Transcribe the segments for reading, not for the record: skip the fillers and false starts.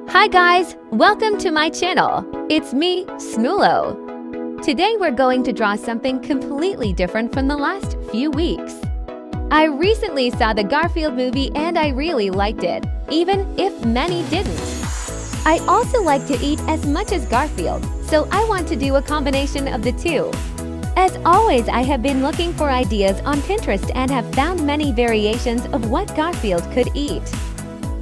Hi guys, welcome to my channel. It's me, Snulo. Today we're going to draw something completely different from the last few weeks. I recently saw the Garfield movie and I really liked it, even if many didn't. I also like to eat as much as Garfield, so I want to do a combination of the two. As always, I have been looking for ideas on Pinterest and have found many variations of what Garfield could eat.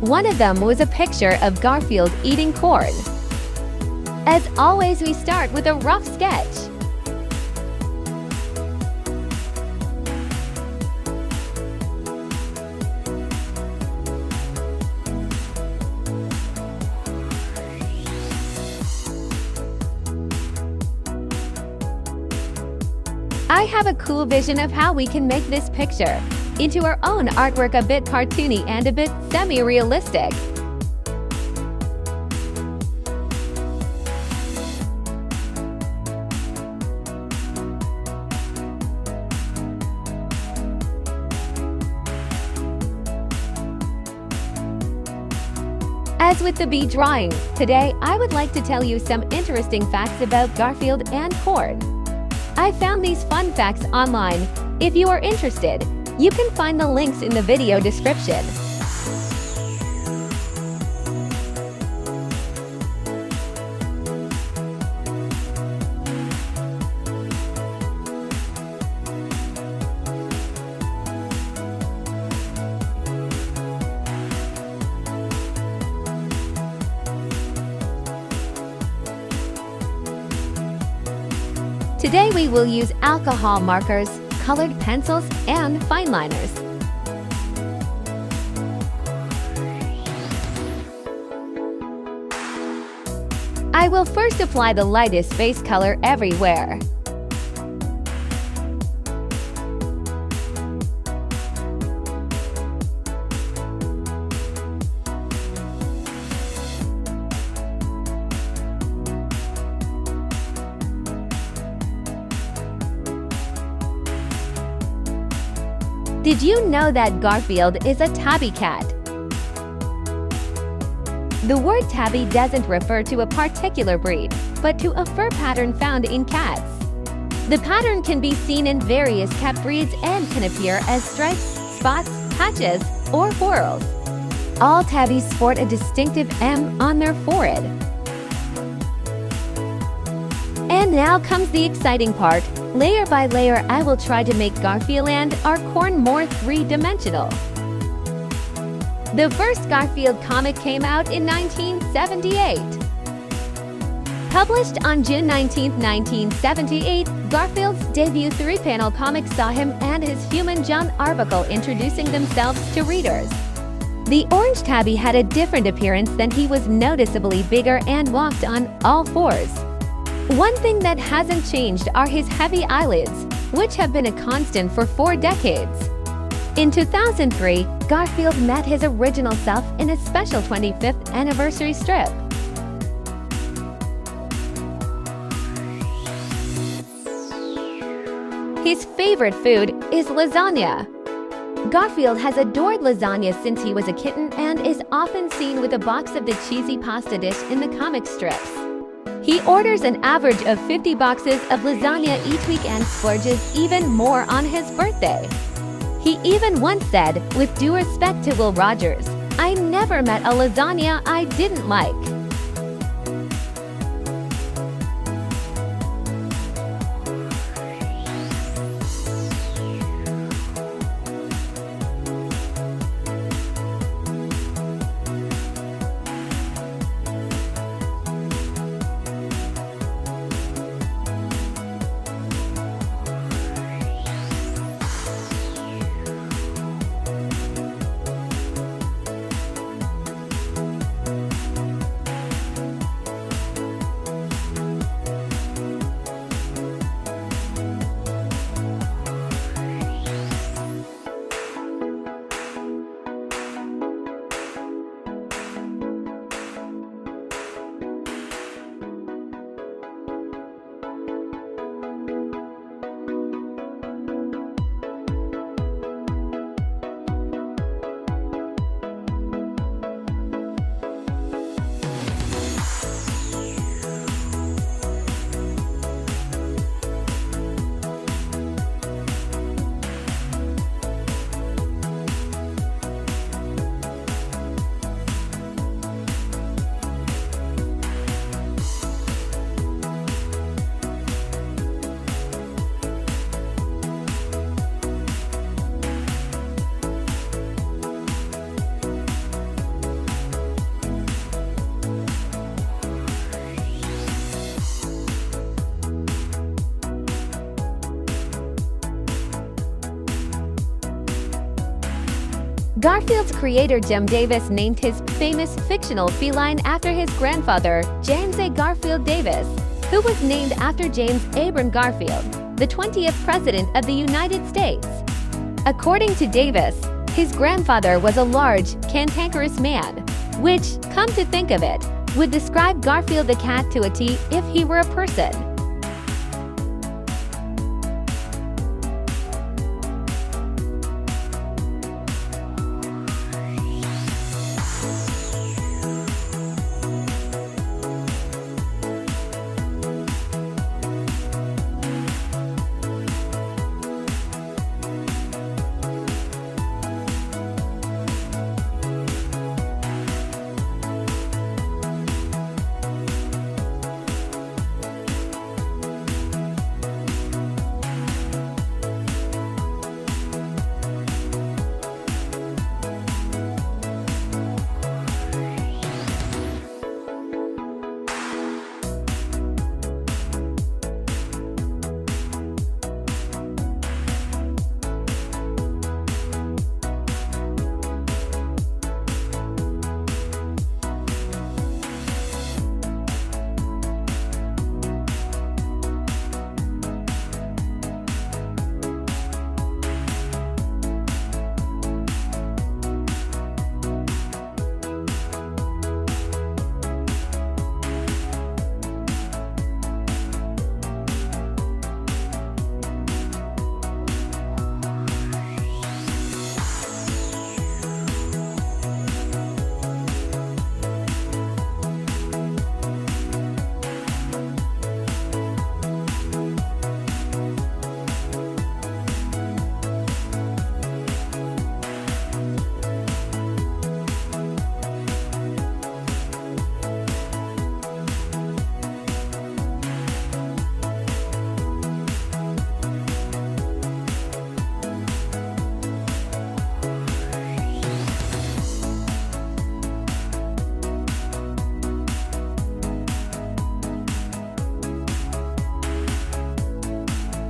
One of them was a picture of Garfield eating corn. As always, we start with a rough sketch. I have a cool vision of how we can make this picture into our own artwork, a bit cartoony and a bit semi-realistic. As with the bee drawing, today I would like to tell you some interesting facts about Garfield and corn. I found these fun facts online. If you are interested, you can find the links in the video description. Today we will use alcohol markers, colored pencils, and fine liners. I will first apply the lightest base color everywhere. Did you know that Garfield is a tabby cat? The word tabby doesn't refer to a particular breed, but to a fur pattern found in cats. The pattern can be seen in various cat breeds and can appear as stripes, spots, patches, or whorls. All tabbies sport a distinctive M on their forehead. And now comes the exciting part. Layer by layer, I will try to make Garfield and our corn more three-dimensional. The first Garfield comic came out in 1978. Published on June 19, 1978, Garfield's debut three-panel comic saw him and his human John Arbuckle introducing themselves to readers. The orange tabby had a different appearance than he was noticeably bigger and walked on all fours. One thing that hasn't changed are his heavy eyelids, which have been a constant for 4 decades. In 2003, Garfield met his original self in a special 25th anniversary strip. His favorite food is lasagna. Garfield has adored lasagna since he was a kitten and is often seen with a box of the cheesy pasta dish in the comic strips. He orders an average of 50 boxes of lasagna each week and splurges even more on his birthday. He even once said, with due respect to Will Rogers, "I never met a lasagna I didn't like." Garfield's creator Jim Davis named his famous fictional feline after his grandfather, James A. Garfield Davis, who was named after James Abram Garfield, the 20th President of the United States. According to Davis, his grandfather was a large, cantankerous man, which, come to think of it, would describe Garfield the cat to a T if he were a person.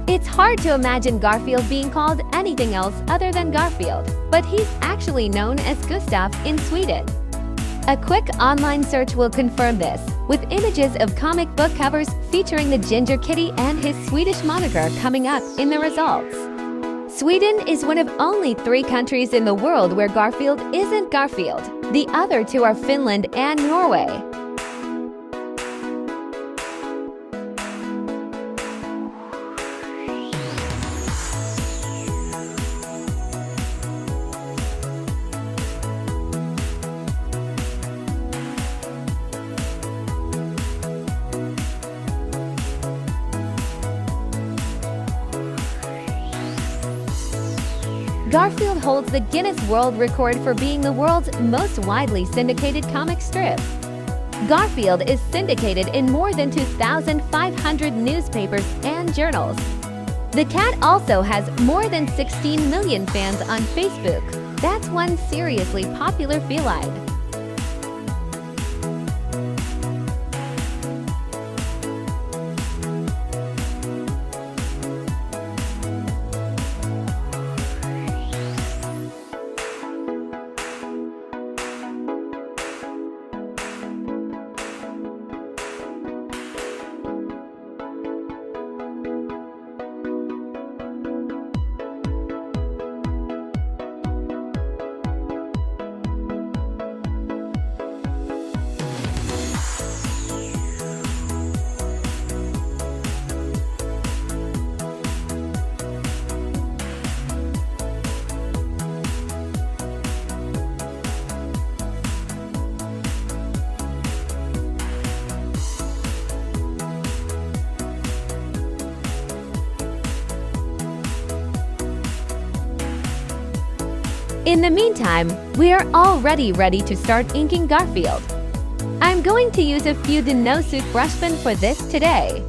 It's hard to imagine Garfield being called anything else other than Garfield, but he's actually known as Gustav in Sweden. A quick online search will confirm this, with images of comic book covers featuring the ginger kitty and his Swedish moniker coming up in the results. Sweden is one of only 3 countries in the world where Garfield isn't Garfield. The other 2 are Finland and Norway. Garfield holds the Guinness World Record for being the world's most widely syndicated comic strip. Garfield is syndicated in more than 2,500 newspapers and journals. The cat also has more than 16 million fans on Facebook. That's one seriously popular feline. In the meantime, we are already ready to start inking Garfield. I'm going to use a few Denosuke brush pen for this today.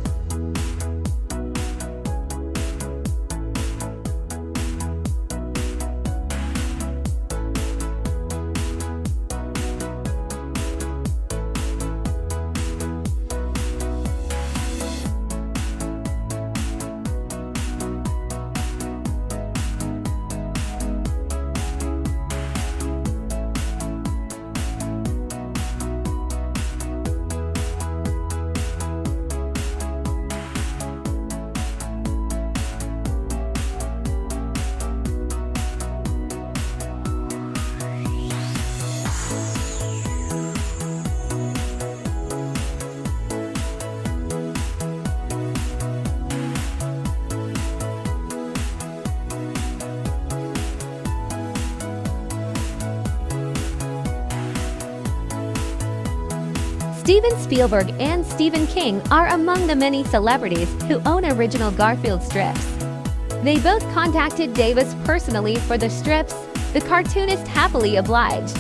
Steven Spielberg and Stephen King are among the many celebrities who own original Garfield strips. They both contacted Davis personally for the strips. The cartoonist happily obliged.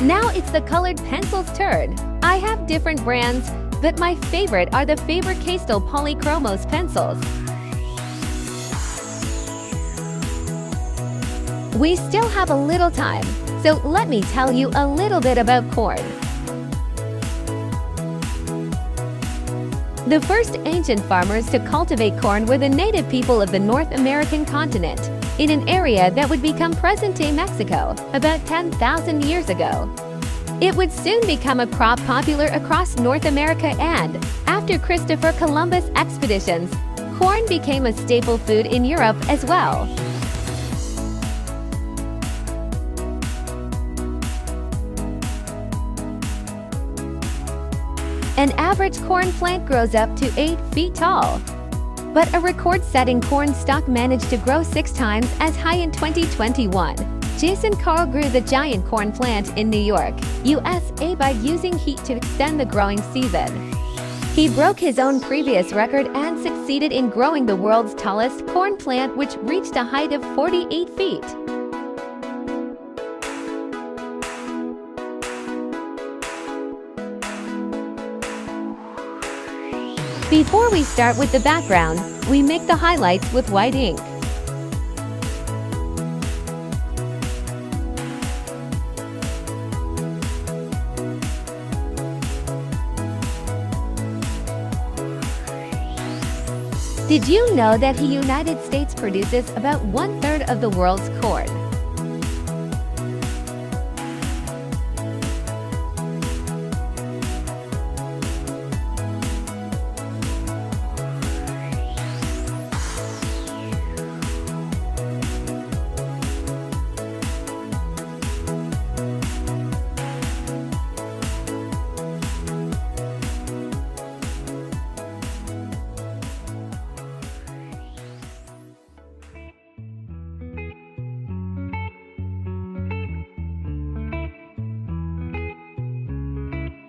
Now it's the colored pencil's turn. I have different brands, but my favorite are the Faber-Castell Polychromos pencils. We still have a little time, so let me tell you a little bit about corn. The first ancient farmers to cultivate corn were the native people of the North American continent, in an area that would become present-day Mexico about 10,000 years ago. It would soon become a crop popular across North America, and, after Christopher Columbus expeditions, corn became a staple food in Europe as well. An average corn plant grows up to 8 feet tall. But a record-setting corn stalk managed to grow 6 times as high in 2021. Jason Carl grew the giant corn plant in New York, USA by using heat to extend the growing season. He broke his own previous record and succeeded in growing the world's tallest corn plant, which reached a height of 48 feet. Before we start with the background, we make the highlights with white ink. Did you know that the United States produces about 1/3 of the world's corn?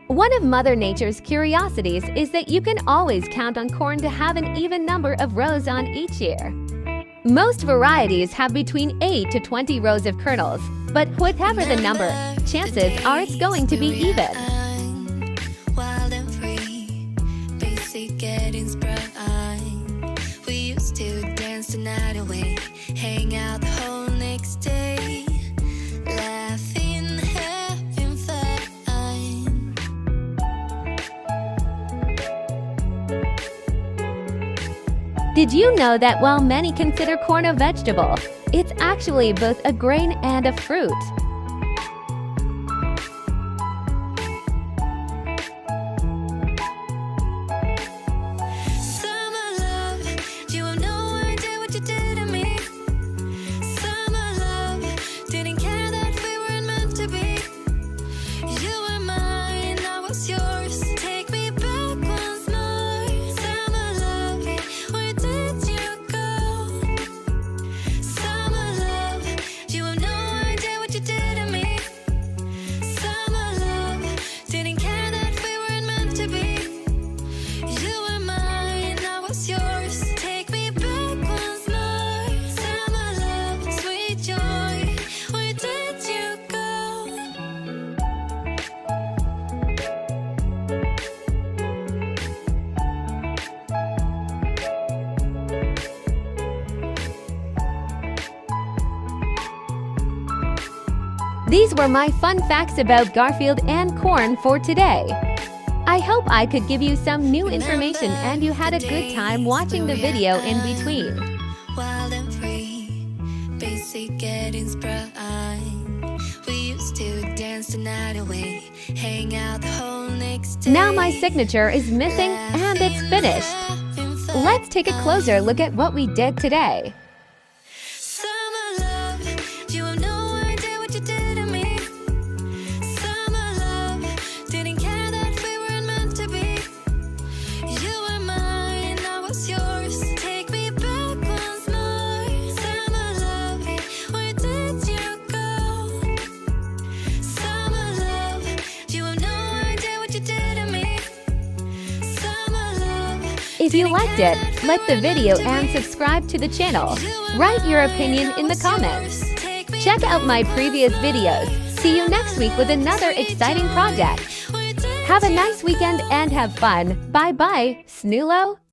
One of Mother Nature's curiosities is that you can always count on corn to have an even number of rows on each ear. Most varieties have between 8 to 20 rows of kernels, but whatever the number, chances are it's going to be even. Wild and free, basic getting sprung. We used to dance the night away, hang out the whole next day, laughing, having fun. Did you know that while many consider corn a vegetable, it's actually both a grain and a fruit? Summer love, you have no idea what you did to me. Summer love, didn't care that we weren't meant to be. You were mine, I was yours. Take me back once more. Summer love, where did you go? Summer love, you have no idea what you did to me. Summer love, didn't care that we weren't meant to be. You were mine, I was yours. Take me back once more. Summer love, sweet joy, where did you go? These were my fun facts about Garfield and corn for today. I hope I could give you some new information and you had a good time watching the video in between. Wild and free, basic getting sprung. We used to dance the away, hang out the whole next day. Now my signature is missing and it's finished. Let's take a closer look at what we did today. Summer love, you have no idea what you did to me. Summer love, didn't care that we weren't meant to be. You were mine, I was yours. Take me back once more. Summer love, where did you go? Summer love, you have no idea what you did to me. Summer love. If you liked it, like the video and subscribe to the channel. Write your opinion in the comments. Check out my previous videos. See you next week with another exciting project. Have a nice weekend and have fun. Bye bye, Snulo.